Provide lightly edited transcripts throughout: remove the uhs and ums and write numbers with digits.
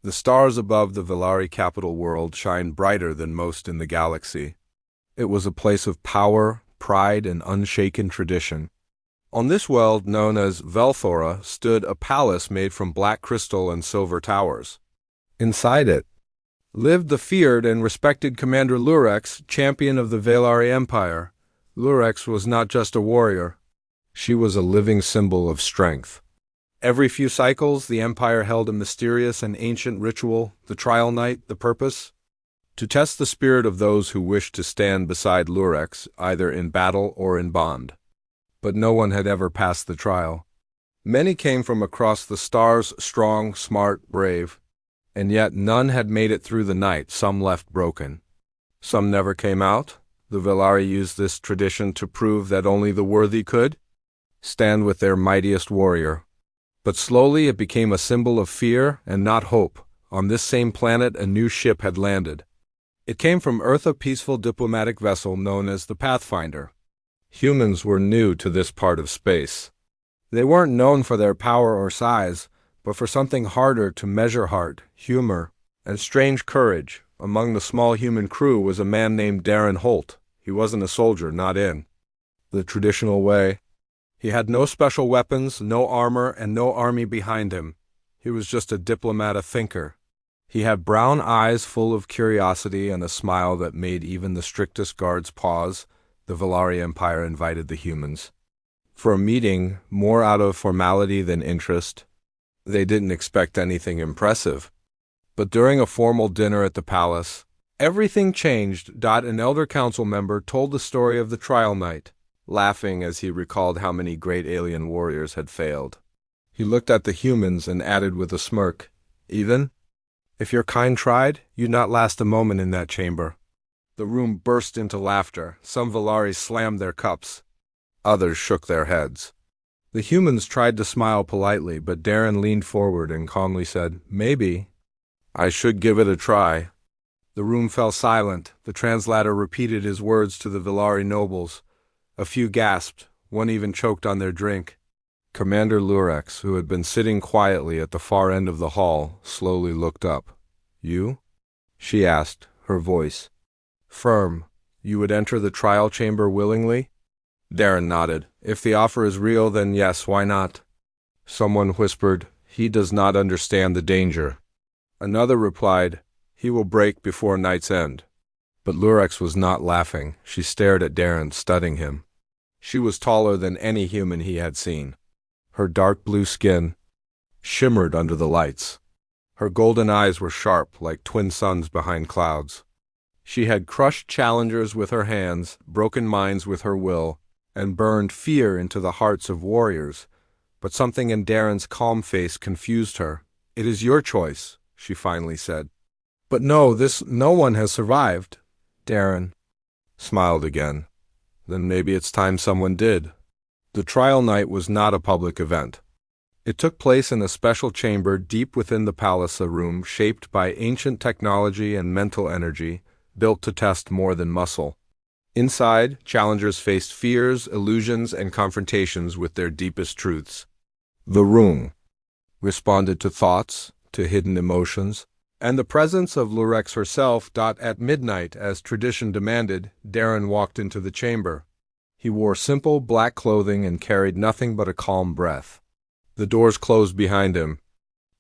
The stars above the Villari capital world shine brighter than most in the galaxy. It was a place of power, pride, and unshaken tradition. On this world, known as Velthora, stood a palace made from black crystal and silver towers. Inside it lived the feared and respected Commander Lurex, champion of the Villari Empire. Lurex was not just a warrior. She was a living symbol of strength. Every few cycles, the Empire held a mysterious and ancient ritual, the trial night, the purpose? To test the spirit of those who wished to stand beside Lurex, either in battle or in bond. But no one had ever passed the trial. Many came from across the stars, strong, smart, brave. And yet none had made it through the night, some left broken. Some never came out. The Villari used this tradition to prove that only the worthy could stand with their mightiest warrior. But slowly it became a symbol of fear and not hope. On this same planet, a new ship had landed. It came from Earth, a peaceful diplomatic vessel known as the Pathfinder. Humans were new to this part of space. They weren't known for their power or size, but for something harder to measure: heart, humor, and strange courage. Among the small human crew was a man named Darren Holt. He wasn't a soldier, not in the traditional way. He had no special weapons, no armor, and no army behind him. He was just a diplomat, a thinker. He had brown eyes full of curiosity and a smile that made even the strictest guards pause. The Villari Empire invited the humans for a meeting, more out of formality than interest. They didn't expect anything impressive. But during a formal dinner at the palace, everything changed. An elder council member told the story of the trial night, laughing as he recalled how many great alien warriors had failed. He looked at the humans and added with a smirk, "Even if your kind tried, you'd not last a moment in that chamber." The room burst into laughter. Some Villari slammed their cups. Others shook their heads. The humans tried to smile politely, but Darren leaned forward and calmly said, "Maybe I should give it a try." The room fell silent. The translator repeated his words to the Villari nobles. A few gasped. One even choked on their drink. Commander Lurex, who had been sitting quietly at the far end of the hall, slowly looked up. "You?" she asked, her voice firm. "You would enter the trial chamber willingly?" Darren nodded. "If the offer is real, then yes, why not?" Someone whispered, "He does not understand the danger." Another replied, "He will break before night's end." But Lurex was not laughing. She stared at Darren, studying him. She was taller than any human he had seen. Her dark blue skin shimmered under the lights. Her golden eyes were sharp, like twin suns behind clouds. She had crushed challengers with her hands, broken minds with her will, and burned fear into the hearts of warriors. But something in Darren's calm face confused her. "It is your choice," she finally said. "But no one has survived." Darren smiled again. "Then maybe it's time someone did." The trial night was not a public event. It took place in a special chamber deep within the palace, a room shaped by ancient technology and mental energy, built to test more than muscle. Inside, challengers faced fears, illusions, and confrontations with their deepest truths. The room responded to thoughts, to hidden emotions, and the presence of Lurex herself. At midnight, as tradition demanded, Darren walked into the chamber. He wore simple black clothing and carried nothing but a calm breath. The doors closed behind him,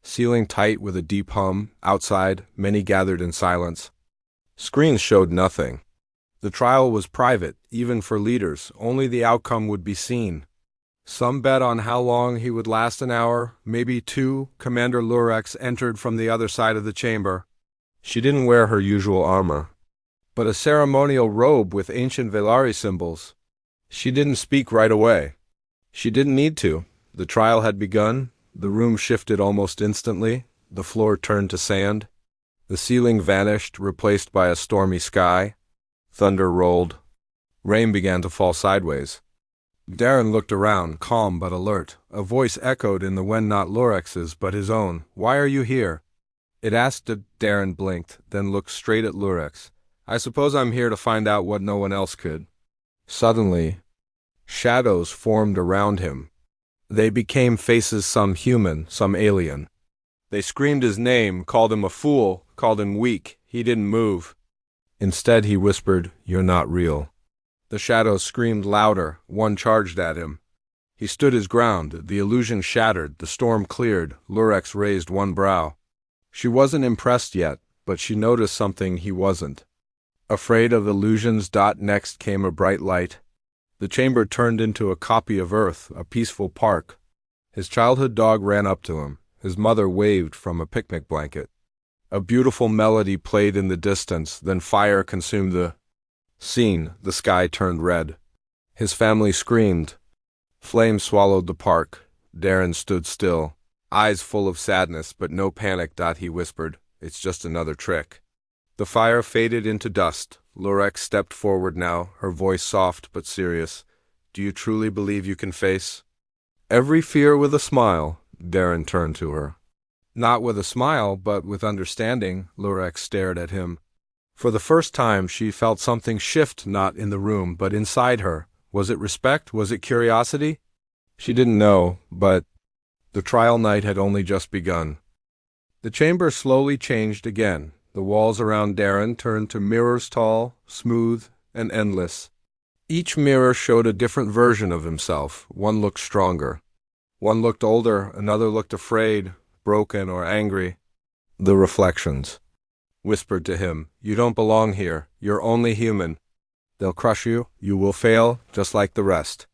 sealing tight with a deep hum. Outside, many gathered in silence. Screens showed nothing. The trial was private, even for leaders. Only the outcome would be seen. Some bet on how long he would last: an hour, maybe two. Commander Lurex entered from the other side of the chamber. She didn't wear her usual armor, but a ceremonial robe with ancient Villari symbols. She didn't speak right away. She didn't need to. The trial had begun. The room shifted almost instantly. The floor turned to sand. The ceiling vanished, replaced by a stormy sky. Thunder rolled. Rain began to fall sideways. Darren looked around, calm but alert. A voice echoed in the wind, not Lurex's, but his own. "Why are you here?" It asked. Darren blinked, then looked straight at Lurex. "I suppose I'm here to find out what no one else could." Suddenly, shadows formed around him. They became faces, some human, some alien. They screamed his name, called him a fool, called him weak. He didn't move. Instead, he whispered, "You're not real." The shadows screamed louder. One charged at him. He stood his ground. The illusion shattered. The storm cleared. Lurex raised one brow. She wasn't impressed yet, but she noticed something he wasn't. Afraid of illusions. Next came a bright light. The chamber turned into a copy of Earth, a peaceful park. His childhood dog ran up to him. His mother waved from a picnic blanket. A beautiful melody played in the distance, then fire consumed the scene. The sky turned red. His family screamed. Flames swallowed the park. Darren stood still, eyes full of sadness, but no panic. He whispered, "It's just another trick." The fire faded into dust. Lurex stepped forward now, her voice soft but serious. "Do you truly believe you can face every fear with a smile?" Darren turned to her. Not with a smile, but with understanding. Lurex stared at him. For the first time, she felt something shift, not in the room, but inside her. Was it respect? Was it curiosity? She didn't know, but the trial night had only just begun. The chamber slowly changed again. The walls around Darren turned to mirrors, tall, smooth, and endless. Each mirror showed a different version of himself. One looked stronger. One looked older. Another looked afraid, broken, or angry. The reflections whispered to him, "You don't belong here. You're only human. They'll crush you. You will fail, just like the rest."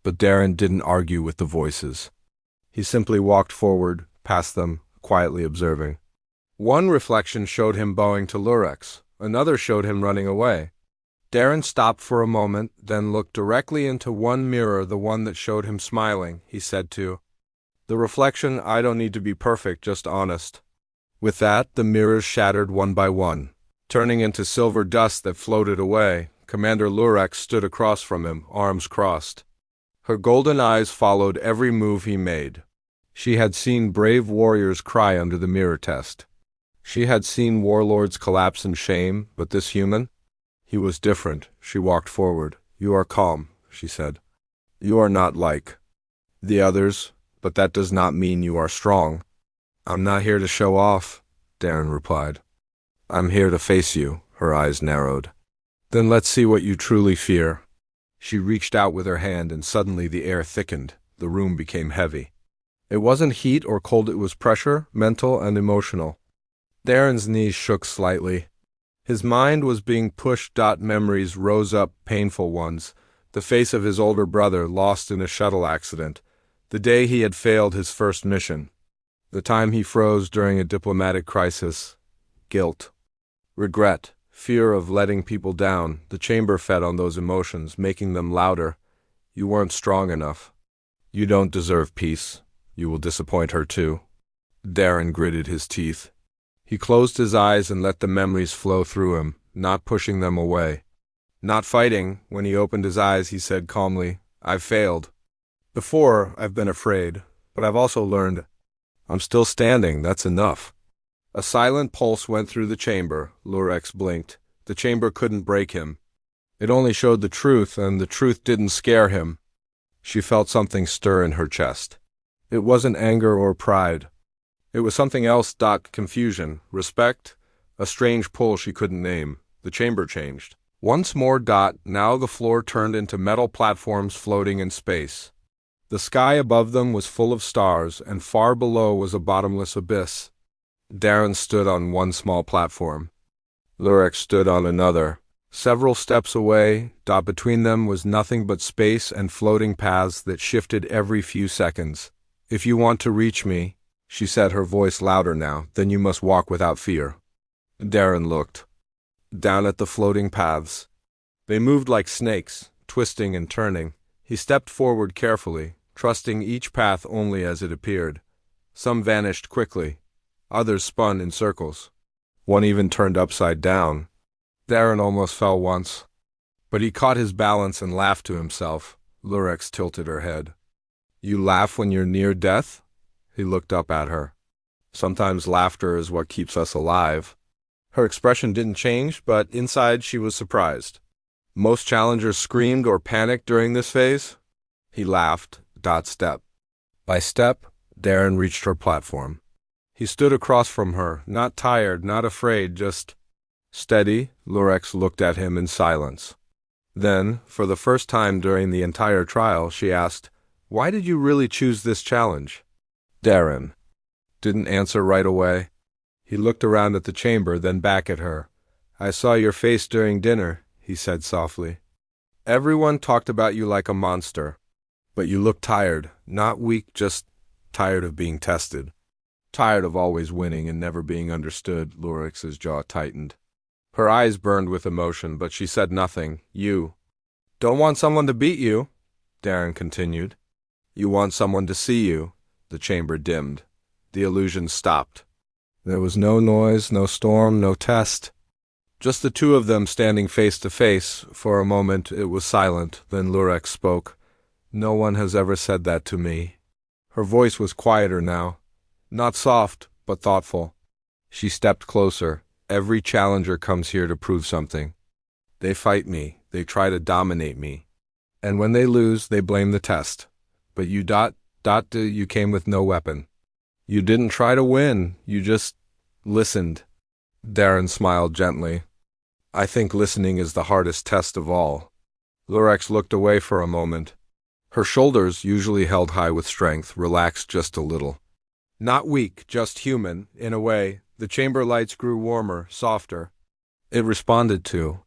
But Darren didn't argue with the voices. He simply walked forward, past them, quietly observing. One reflection showed him bowing to Lurex. Another showed him running away. Darren stopped for a moment, then looked directly into one mirror, the one that showed him smiling. He said to the reflection, "I don't need to be perfect, just honest." With that, the mirrors shattered one by one, turning into silver dust that floated away. Commander Lurex stood across from him, arms crossed. Her golden eyes followed every move he made. She had seen brave warriors cry under the mirror test. She had seen warlords collapse in shame, but this human? He was different. She walked forward. "You are calm," she said. "You are not like the others, but that does not mean you are strong." "I'm not here to show off," Darren replied. "I'm here to face you." Her eyes narrowed. "Then let's see what you truly fear." She reached out with her hand, and suddenly the air thickened. The room became heavy. It wasn't heat or cold, it was pressure, mental and emotional. Darren's knees shook slightly. His mind was being pushed. Memories rose up, painful ones. The face of his older brother, lost in a shuttle accident. The day he had failed his first mission. The time he froze during a diplomatic crisis. Guilt. Regret. Fear of letting people down. The chamber fed on those emotions, making them louder. You weren't strong enough. You don't deserve peace. You will disappoint her too. Darren gritted his teeth. He closed his eyes and let the memories flow through him, not pushing them away. Not fighting. When he opened his eyes, he said calmly, "I've failed. Before, I've been afraid, but I've also learned. I'm still standing, that's enough." A silent pulse went through the chamber. Lurex blinked. The chamber couldn't break him. It only showed the truth, and the truth didn't scare him. She felt something stir in her chest. It wasn't anger or pride. It was something else. Confusion, respect, a strange pull she couldn't name. The chamber changed. Once more. Now the floor turned into metal platforms floating in space. The sky above them was full of stars, and far below was a bottomless abyss. Darren stood on one small platform. Lurex stood on another. Several steps away, between them was nothing but space and floating paths that shifted every few seconds. "If you want to reach me," she said, her voice louder now, "then you must walk without fear." Darren looked down at the floating paths. They moved like snakes, twisting and turning. He stepped forward carefully, trusting each path only as it appeared. Some vanished quickly. Others spun in circles. One even turned upside down. Darren almost fell once, but he caught his balance and laughed to himself. Lurex tilted her head. "You laugh when you're near death?" He looked up at her. "Sometimes laughter is what keeps us alive." Her expression didn't change, but inside she was surprised. "Most challengers screamed or panicked during this phase?" He laughed. Step by step, Darren reached her platform. He stood across from her, not tired, not afraid, just steady. Lurex looked at him in silence. Then, for the first time during the entire trial, she asked, "Why did you really choose this challenge?" Darren didn't answer right away. He looked around at the chamber, then back at her. "I saw your face during dinner," he said softly. "Everyone talked about you like a monster. But you looked tired, not weak, just tired of being tested. Tired of always winning and never being understood." Lurex's jaw tightened. Her eyes burned with emotion, but she said nothing. "You don't want someone to beat you," Darren continued. "You want someone to see you." The chamber dimmed. The illusion stopped. There was no noise, no storm, no test. Just the two of them standing face to face. For a moment it was silent, then Lurex spoke. "No one has ever said that to me." Her voice was quieter now. Not soft, but thoughtful. She stepped closer. "Every challenger comes here to prove something. They fight me, they try to dominate me. And when they lose, they blame the test. But you you came with no weapon. You didn't try to win, you just listened." Darren smiled gently. "I think listening is the hardest test of all." Lurex looked away for a moment. Her shoulders, usually held high with strength, relaxed just a little. Not weak, just human, in a way. The chamber lights grew warmer, softer. It responded to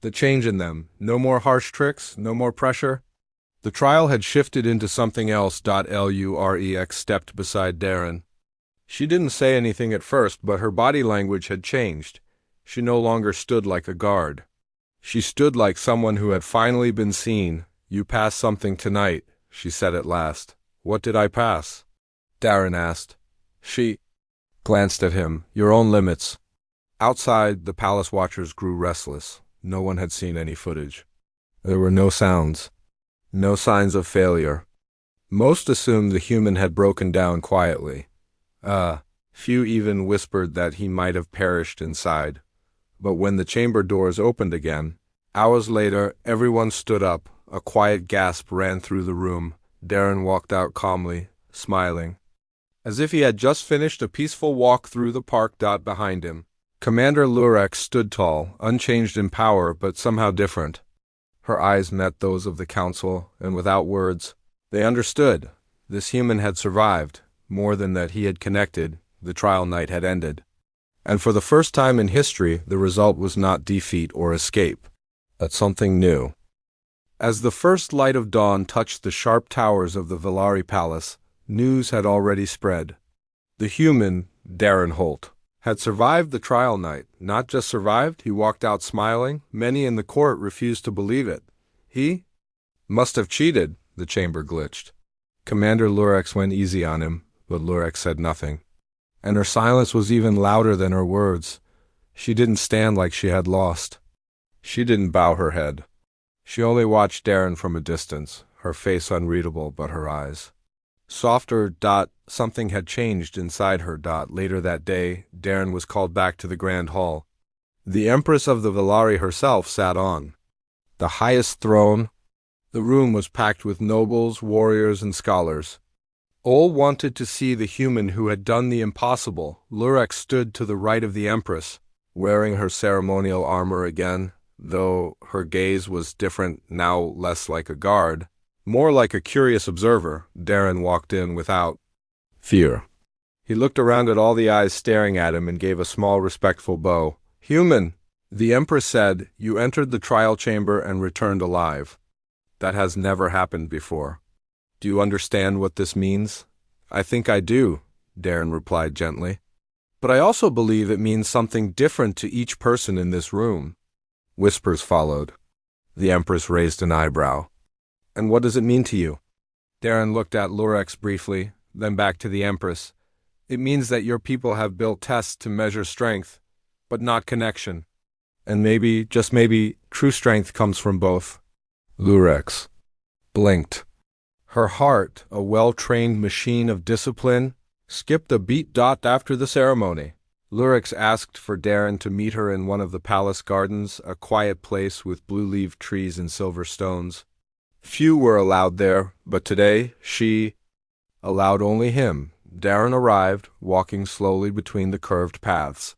the change in them. No more harsh tricks, no more pressure. The trial had shifted into something else. Lurex stepped beside Darren. She didn't say anything at first, but her body language had changed. She no longer stood like a guard. She stood like someone who had finally been seen. "You passed something tonight," she said at last. "What did I pass?" Darren asked. She glanced at him. "Your own limits." Outside, the palace watchers grew restless. No one had seen any footage. There were no sounds. No signs of failure. Most assumed the human had broken down quietly. Few even whispered that he might have perished inside. But when the chamber doors opened again, hours later, everyone stood up. A quiet gasp ran through the room. Darren walked out calmly, smiling, as if he had just finished a peaceful walk through the park. Behind him, Commander Lurex stood tall, unchanged in power, but somehow different. Her eyes met those of the council, and without words, they understood. This human had survived. More than that, he had connected. The trial night had ended. And for the first time in history, the result was not defeat or escape, but something new. As the first light of dawn touched the sharp towers of the Villari Palace, news had already spread. The human, Darren Holt, had survived the trial night. Not just survived, he walked out smiling. Many in the court refused to believe it. He must have cheated, the chamber glitched. Commander Lurex went easy on him, but Lurex said nothing. And her silence was even louder than her words. She didn't stand like she had lost. She didn't bow her head. She only watched Darren from a distance, her face unreadable but her eyes softer. Something had changed inside her. Later that day, Darren was called back to the Grand Hall. The Empress of the Villari herself sat on the highest throne. The room was packed with nobles, warriors, and scholars. All wanted to see the human who had done the impossible. Lurex stood to the right of the Empress, wearing her ceremonial armor again, though her gaze was different now, less like a guard, more like a curious observer. Darren walked in without fear. He looked around at all the eyes staring at him and gave a small respectful bow. "Human," the Empress said, "you entered the trial chamber and returned alive. That has never happened before. Do you understand what this means?" "I think I do," Darren replied gently. "But I also believe it means something different to each person in this room." Whispers followed. The Empress raised an eyebrow. "And what does it mean to you?" Darren looked at Lurex briefly, then back to the Empress. "It means that your people have built tests to measure strength, but not connection. And maybe, just maybe, true strength comes from both." Lurex blinked. Her heart, a well-trained machine of discipline, skipped a beat. After the ceremony, Lurex asked for Darren to meet her in one of the palace gardens, a quiet place with blue-leaved trees and silver stones. Few were allowed there, but today she allowed only him, Darren arrived, walking slowly between the curved paths.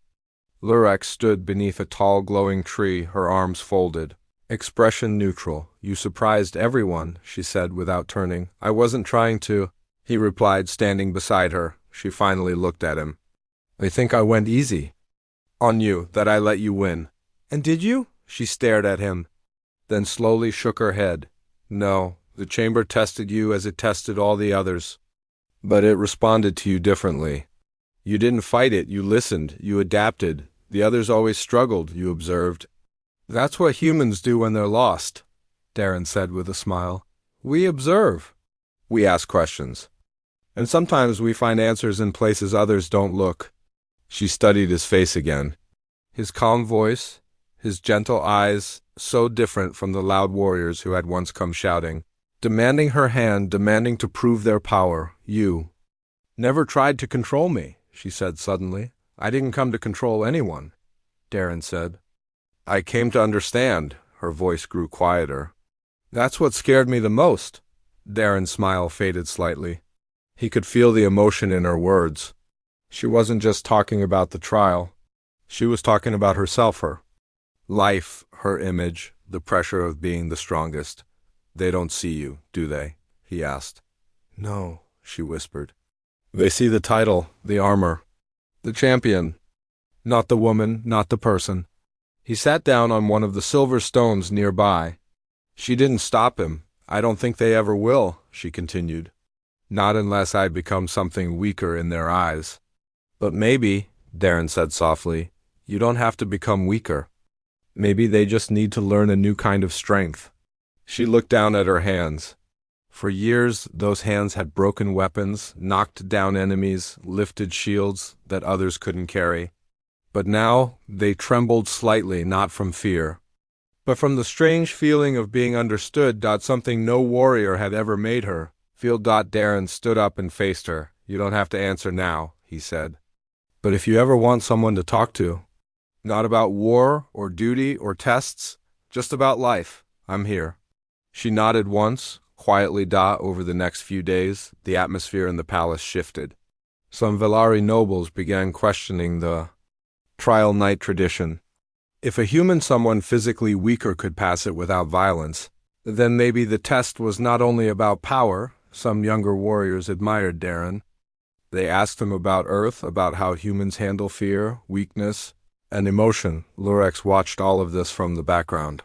Lurex stood beneath a tall glowing tree, her arms folded. Expression neutral. "You surprised everyone," she said without turning. "I wasn't trying to," he replied, standing beside her. She finally looked at him. "They think I went easy on you, that I let you win." "And did you?" She stared at him, then slowly shook her head. "No, the chamber tested you as it tested all the others. But it responded to you differently. You didn't fight it, you listened, you adapted. The others always struggled, you observed." "That's what humans do when they're lost," Darren said with a smile. "We observe. We ask questions. And sometimes we find answers in places others don't look." She studied his face again. His calm voice, his gentle eyes, so different from the loud warriors who had once come shouting, demanding her hand, demanding to prove their power. "You never tried to control me," she said suddenly. "I didn't come to control anyone," Darren said. "I came to understand." Her voice grew quieter. "That's what scared me the most." Darren's smile faded slightly. He could feel the emotion in her words. She wasn't just talking about the trial. She was talking about herself, her life, her image, the pressure of being the strongest. "They don't see you, do they?" he asked. "No," she whispered. "They see the title, the armor, the champion. Not the woman, not the person." He sat down on one of the silver stones nearby. She didn't stop him. "I don't think they ever will," she continued. "Not unless I become something weaker in their eyes." "But maybe," Darren said softly, "you don't have to become weaker. Maybe they just need to learn a new kind of strength." She looked down at her hands. For years, those hands had broken weapons, knocked down enemies, lifted shields that others couldn't carry. But now, they trembled slightly, not from fear, but from the strange feeling of being understood. Something no warrior had ever made her feel. Darren stood up and faced her. "You don't have to answer now," he said. "But if you ever want someone to talk to, not about war or duty or tests, just about life, I'm here." She nodded once, quietly. Over the next few days, the atmosphere in the palace shifted. Some Velari nobles began questioning the trial night tradition. If a human, someone physically weaker, could pass it without violence, then maybe the test was not only about power. Some younger warriors admired Darren. They asked him about Earth, about how humans handle fear, weakness, and emotion. Lurex watched all of this from the background.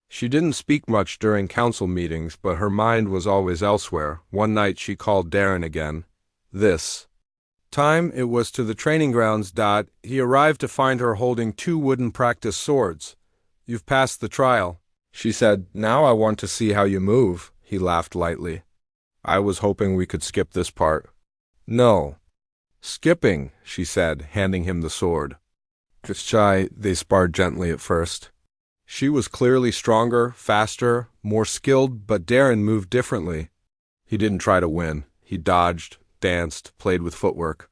She didn't speak much during council meetings, but her mind was always elsewhere. One night she called Darren again. This time it was to the training grounds. He arrived to find her holding 2 wooden practice swords. "You've passed the trial," she said. "Now I want to see how you move." He laughed lightly. "I was hoping we could skip this part." "No skipping," she said, handing him the sword. Just shy, they sparred gently at first. She was clearly stronger, faster, more skilled, but Darren moved differently. He didn't try to win. He dodged, danced, played with footwork.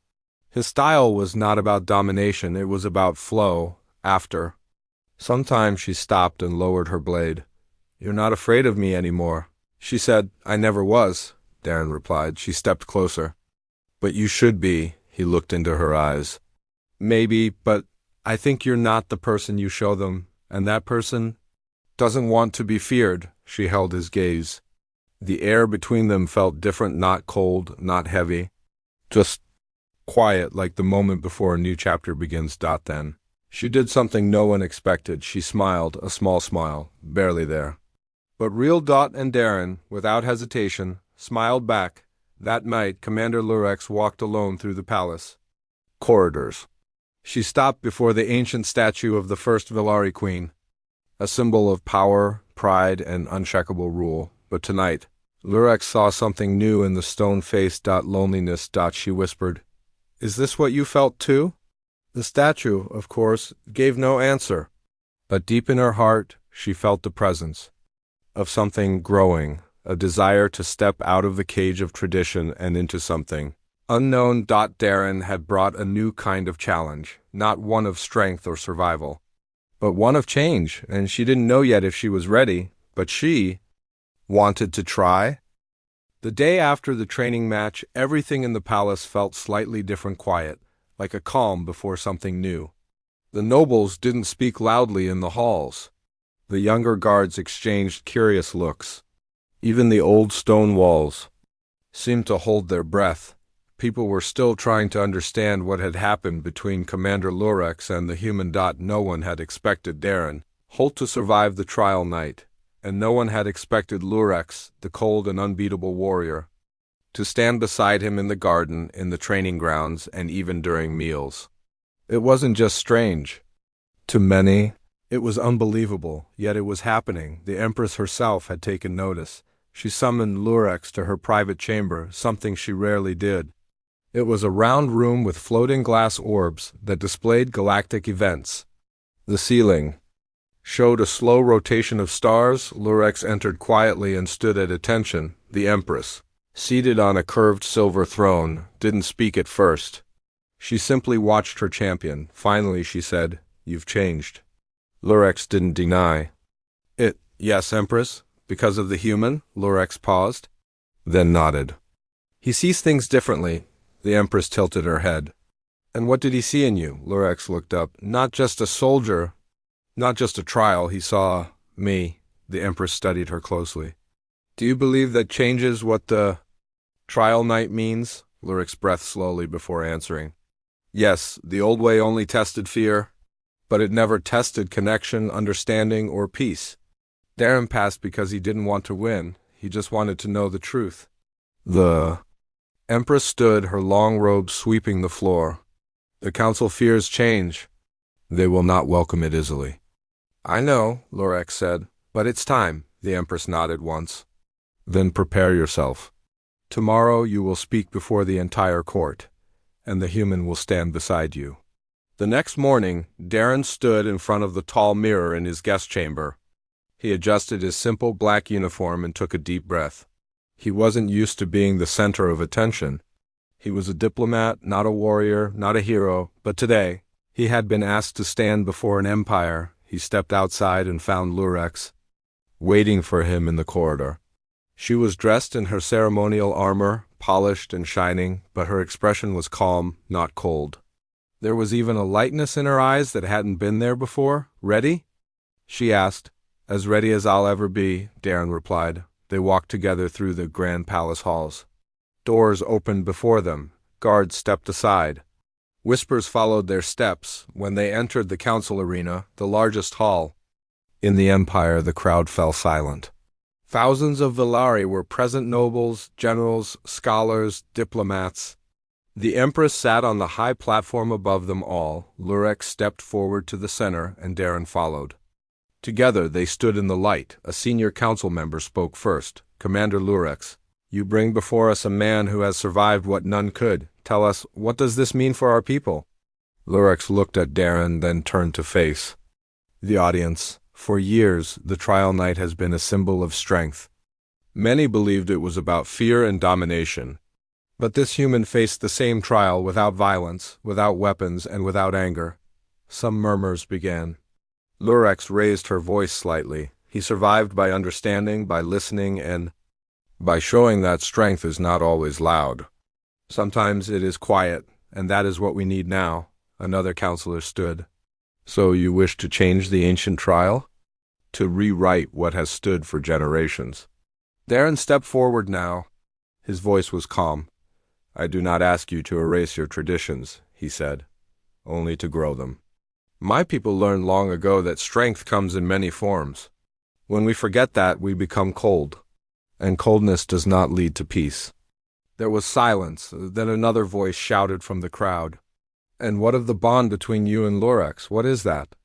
His style was not about domination, it was about flow. After sometimes she stopped and lowered her blade. "You're not afraid of me anymore," she said. "I never was," Darren replied. She stepped closer. "But you should be." He looked into her eyes. "Maybe, but I think you're not the person you show them, and that person doesn't want to be feared." She held his gaze. The air between them felt different, not cold, not heavy, just quiet, like the moment before a new chapter begins. Then she did something no one expected. She smiled, a small smile, barely there, but real. And Darren, without hesitation, smiled back. That night, Commander Lurex walked alone through the palace corridors. She stopped before the ancient statue of the first Velari queen, a symbol of power, pride, and unshakable rule. But tonight, Lurex saw something new in the stone face. Loneliness. She whispered, "Is this what you felt too?" The statue, of course, gave no answer, but deep in her heart, she felt the presence of something growing, a desire to step out of the cage of tradition and into something unknown. Darren had brought a new kind of challenge, not one of strength or survival, but one of change, and she didn't know yet if she was ready, but she wanted to try. The day after the training match, everything in the palace felt slightly different, quiet, like a calm before something new. The nobles didn't speak loudly in the halls. The younger guards exchanged curious looks. Even the old stone walls seemed to hold their breath. People were still trying to understand what had happened between Commander Lurex and the human. No one had expected Darren Holt to survive the trial night, and no one had expected Lurex, the cold and unbeatable warrior, to stand beside him in the garden, in the training grounds, and even during meals. It wasn't just strange. To many, it was unbelievable, yet it was happening. The Empress herself had taken notice. She summoned Lurex to her private chamber, something she rarely did. It was a round room with floating glass orbs that displayed galactic events. The ceiling showed a slow rotation of stars. Lurex entered quietly and stood at attention. The Empress, seated on a curved silver throne, didn't speak at first. She simply watched her champion. Finally, she said, "You've changed." Lurex didn't deny it. "Yes, Empress. Because of the human?" Lurex paused, then nodded. "He sees things differently." The Empress tilted her head. "And what did he see in you?" Lurex looked up. "Not just a soldier, not just a trial. He saw me." The Empress studied her closely. "Do you believe that changes what the trial night means?" Lurex breathed slowly before answering. "Yes, the old way only tested fear, but it never tested connection, understanding, or peace. Darren passed because he didn't want to win. He just wanted to know the truth." The Empress stood, her long robe sweeping the floor. "The Council fears change. They will not welcome it easily." "I know," Lurex said, "but it's time." The Empress nodded once. "Then prepare yourself. Tomorrow you will speak before the entire court, and the human will stand beside you." The next morning, Darren stood in front of the tall mirror in his guest chamber. He adjusted his simple black uniform and took a deep breath. He wasn't used to being the center of attention. He was a diplomat, not a warrior, not a hero, but today, he had been asked to stand before an empire. He stepped outside and found Lurex waiting for him in the corridor. She was dressed in her ceremonial armor, polished and shining, but her expression was calm, not cold. There was even a lightness in her eyes that hadn't been there before. "Ready?" she asked. "As ready as I'll ever be," Darren replied. They walked together through the grand palace halls. Doors opened before them. Guards stepped aside. Whispers followed their steps. When they entered the council arena, the largest hall in the empire, the crowd fell silent. Thousands of Villari were present, nobles, generals, scholars, diplomats. The Empress sat on the high platform above them all. Lurex stepped forward to the center, and Darren followed. Together they stood in the light. A senior council member spoke first. "Commander Lurex, you bring before us a man who has survived what none could. Tell us, what does this mean for our people?" Lurex looked at Darren, then turned to face the audience. "For years, the trial night has been a symbol of strength. Many believed it was about fear and domination. But this human faced the same trial without violence, without weapons, and without anger." Some murmurs began. Lurex raised her voice slightly. "He survived by understanding, by listening, and by showing that strength is not always loud. Sometimes it is quiet, and that is what we need now." Another counselor stood. "So you wish to change the ancient trial? To rewrite what has stood for generations?" Darren stepped forward now. His voice was calm. "I do not ask you to erase your traditions," he said, "only to grow them. My people learned long ago that strength comes in many forms. When we forget that, we become cold, and coldness does not lead to peace." There was silence. Then another voice shouted from the crowd. "And what of the bond between you and Lurex? What is that?"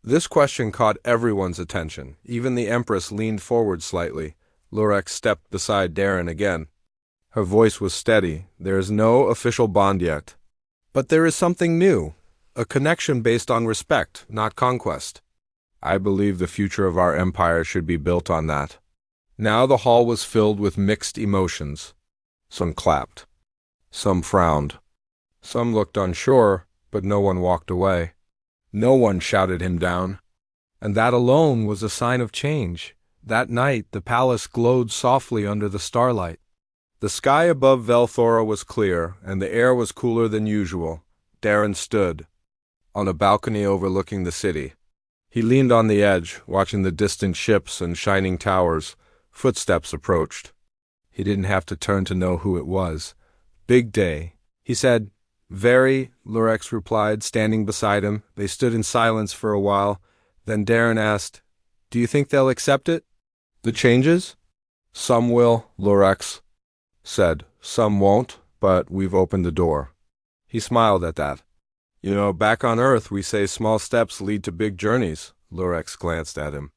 This question caught everyone's attention. Even the Empress leaned forward slightly. Lurex stepped beside Darren again. Her voice was steady. "There is no official bond yet. But there is something new. A connection based on respect, not conquest. I believe the future of our empire should be built on that." Now the hall was filled with mixed emotions. Some clapped. Some frowned. Some looked unsure, but no one walked away. No one shouted him down. And that alone was a sign of change. That night the palace glowed softly under the starlight. The sky above Velthora was clear, and the air was cooler than usual. Darren stood on a balcony overlooking the city. He leaned on the edge, watching the distant ships and shining towers. Footsteps approached. He didn't have to turn to know who it was. "Big day," he said. "Very," Lurex replied, standing beside him. They stood in silence for a while. Then Darren asked, "Do you think they'll accept it? The changes?" "Some will," Lurex said. "Some won't, but we've opened the door." He smiled at that. "You know, back on Earth we say small steps lead to big journeys." Lurex glanced at him.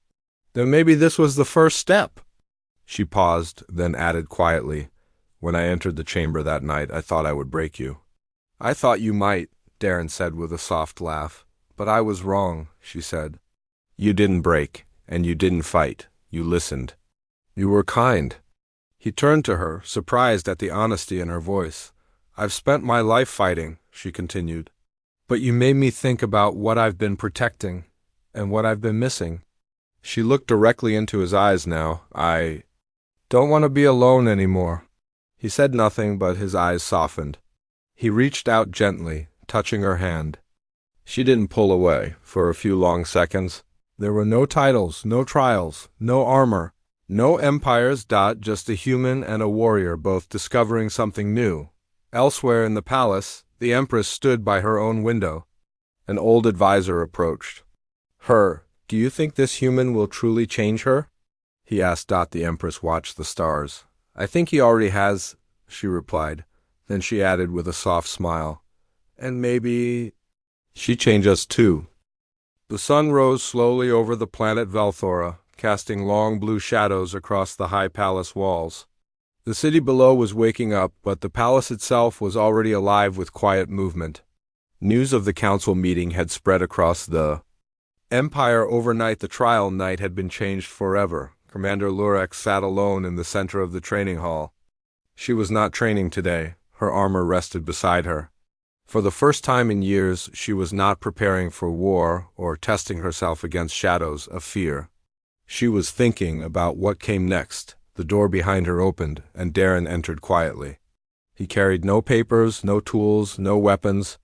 "Then maybe this was the first step." She paused, then added quietly, "When I entered the chamber that night, I thought I would break you." "I thought you might," Darren said with a soft laugh. "But I was wrong," she said. "You didn't break, and you didn't fight. You listened. You were kind." He turned to her, surprised at the honesty in her voice. "I've spent my life fighting," she continued. "But you made me think about what I've been protecting, and what I've been missing." She looked directly into his eyes now. "I don't want to be alone anymore." He said nothing, but his eyes softened. He reached out gently, touching her hand. She didn't pull away for a few long seconds. There were no titles, no trials, no armor, no empires. Just a human and a warrior both discovering something new. Elsewhere in the palace, the Empress stood by her own window. An old advisor approached. "Do you think this human will truly change her?" he asked. The Empress watched the stars. "I think he already has," she replied. Then she added with a soft smile, "And maybe she change us too." The sun rose slowly over the planet Velthora, casting long blue shadows across the high palace walls. The city below was waking up, but the palace itself was already alive with quiet movement. News of the council meeting had spread across the Empire overnight. The trial night had been changed forever. Commander Lurex sat alone in the center of the training hall. She was not training today. Her armor rested beside her. For the first time in years, she was not preparing for war or testing herself against shadows of fear. She was thinking about what came next. The door behind her opened, and Darren entered quietly. He carried no papers, no tools, no weapons,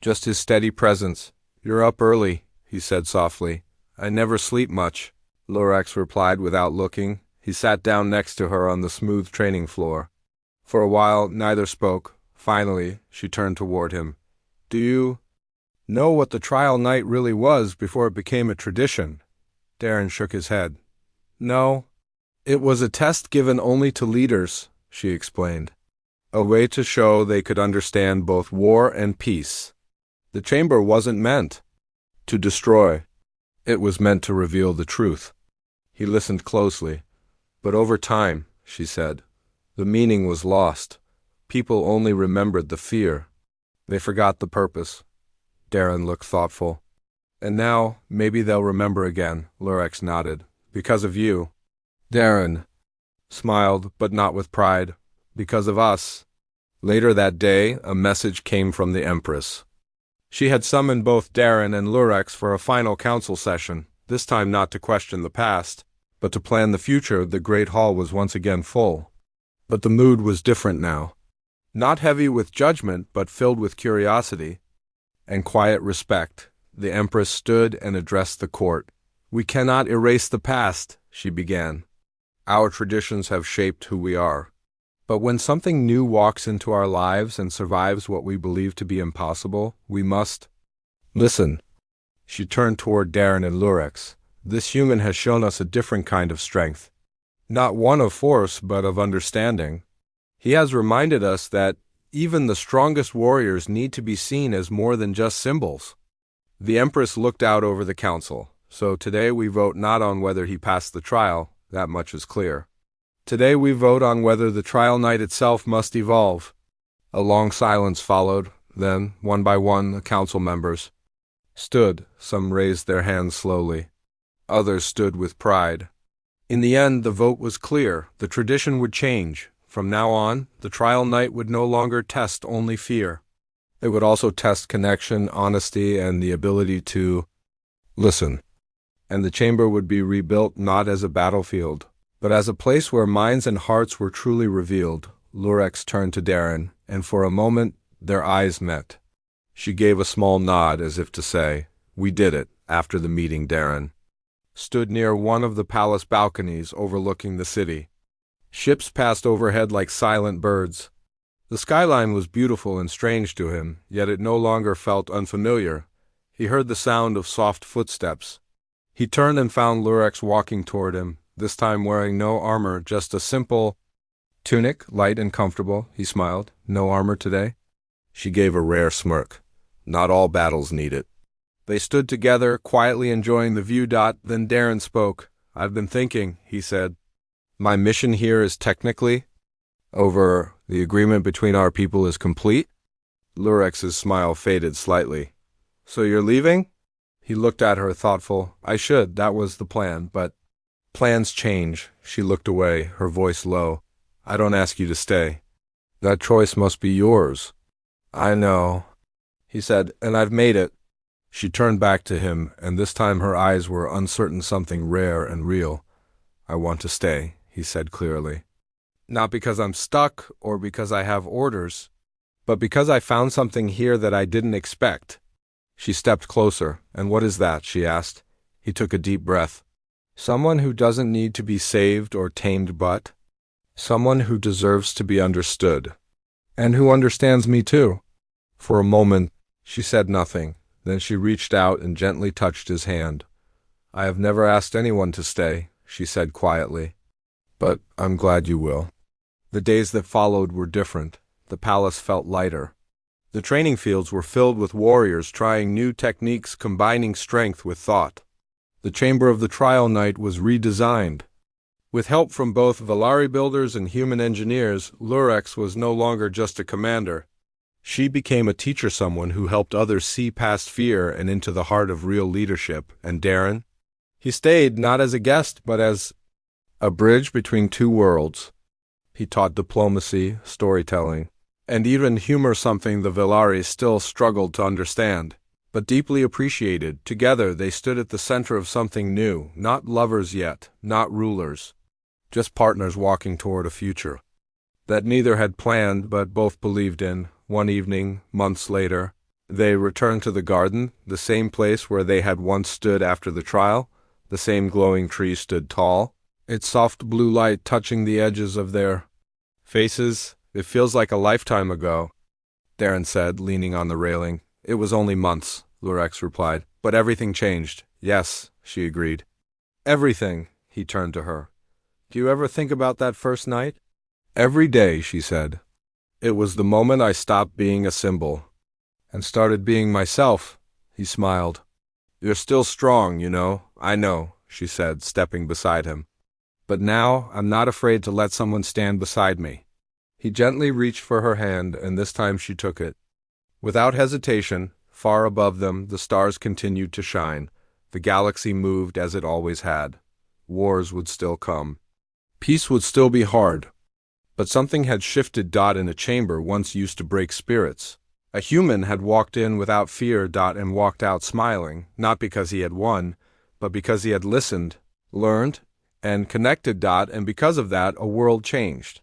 just his steady presence. "You're up early," he said softly. "I never sleep much," Lurex replied without looking. He sat down next to her on the smooth training floor. For a while, neither spoke. Finally, she turned toward him. "Do you know what the trial night really was before it became a tradition?" Darren shook his head. "No. It was a test given only to leaders," she explained. "A way to show they could understand both war and peace. The chamber wasn't meant to destroy. It was meant to reveal the truth." He listened closely. "But over time," she said, "the meaning was lost. People only remembered the fear. They forgot the purpose." Darren looked thoughtful. "And now, maybe they'll remember again," Lurex nodded. "Because of you." Darren smiled, but not with pride. "Because of us." Later that day, a message came from the Empress. She had summoned both Darren and Lurex for a final council session, this time not to question the past, but to plan the future. The Great Hall was once again full. But the mood was different now. Not heavy with judgment, but filled with curiosity and quiet respect. The Empress stood and addressed the court. "We cannot erase the past," she began. "Our traditions have shaped who we are. But when something new walks into our lives and survives what we believe to be impossible, we must listen." She turned toward Darren and Lurex. "This human has shown us a different kind of strength. Not one of force, but of understanding. He has reminded us that even the strongest warriors need to be seen as more than just symbols." The Empress looked out over the council. "So today we vote not on whether he passed the trial, that much is clear. Today we vote on whether the trial night itself must evolve." A long silence followed. Then, one by one, the council members stood. Some raised their hands slowly. Others stood with pride. In the end, the vote was clear. The tradition would change. From now on, the trial night would no longer test only fear. It would also test connection, honesty, and the ability to listen. And the chamber would be rebuilt not as a battlefield, but as a place where minds and hearts were truly revealed. Lurex turned to Darren, and for a moment their eyes met. She gave a small nod as if to say, "We did it." After the meeting, Darren stood near one of the palace balconies overlooking the city. Ships passed overhead like silent birds. The skyline was beautiful and strange to him, yet it no longer felt unfamiliar. He heard the sound of soft footsteps. He turned and found Lurex walking toward him, this time wearing no armor, just a simple tunic, light and comfortable. He smiled. "No armor today?" She gave a rare smirk. "Not all battles need it." They stood together, quietly enjoying the view. Then Darren spoke. "I've been thinking," he said. "My mission here is technically over. The agreement between our people is complete." Lurex's smile faded slightly. "So you're leaving?" He looked at her, thoughtful. "I should. That was the plan, but plans change." She looked away, her voice low. "I don't ask you to stay. That choice must be yours." "I know," he said, "and I've made it." She turned back to him, and this time her eyes were uncertain, something rare and real. "I want to stay," he said clearly. "Not because I'm stuck or because I have orders, but because I found something here that I didn't expect." She stepped closer. "And what is that?" she asked. He took a deep breath. "Someone who doesn't need to be saved or tamed, but someone who deserves to be understood. And who understands me too." For a moment, she said nothing. Then she reached out and gently touched his hand. "I have never asked anyone to stay," she said quietly. "But I'm glad you will." The days that followed were different. The palace felt lighter. The training fields were filled with warriors trying new techniques, combining strength with thought. The chamber of the trial night was redesigned. With help from both Velari builders and human engineers, Lurex was no longer just a commander. She became a teacher, someone who helped others see past fear and into the heart of real leadership. And Darren? He stayed not as a guest, but as a bridge between two worlds. He taught diplomacy, storytelling, and even humor, something the Velari still struggled to understand, but deeply appreciated. Together they stood at the center of something new, not lovers yet, not rulers, just partners walking toward a future that neither had planned but both believed in. One evening, months later, they returned to the garden, the same place where they had once stood after the trial. The same glowing tree stood tall, its soft blue light touching the edges of their faces. "It feels like a lifetime ago," Darren said, leaning on the railing. "It was only months," Lurex replied. "But everything changed." "Yes," she agreed. "Everything." He turned to her. "Do you ever think about that first night?" "Every day," she said. "It was the moment I stopped being a symbol and started being myself." He smiled. "You're still strong, you know." "I know," she said, stepping beside him. "But now I'm not afraid to let someone stand beside me." He gently reached for her hand, and this time she took it. Without hesitation, far above them, the stars continued to shine. The galaxy moved as it always had. Wars would still come. Peace would still be hard. But something had shifted. In a chamber once used to break spirits, a human had walked in without fear. And walked out smiling, not because he had won, but because he had listened, learned, and connected. And because of that, a world changed.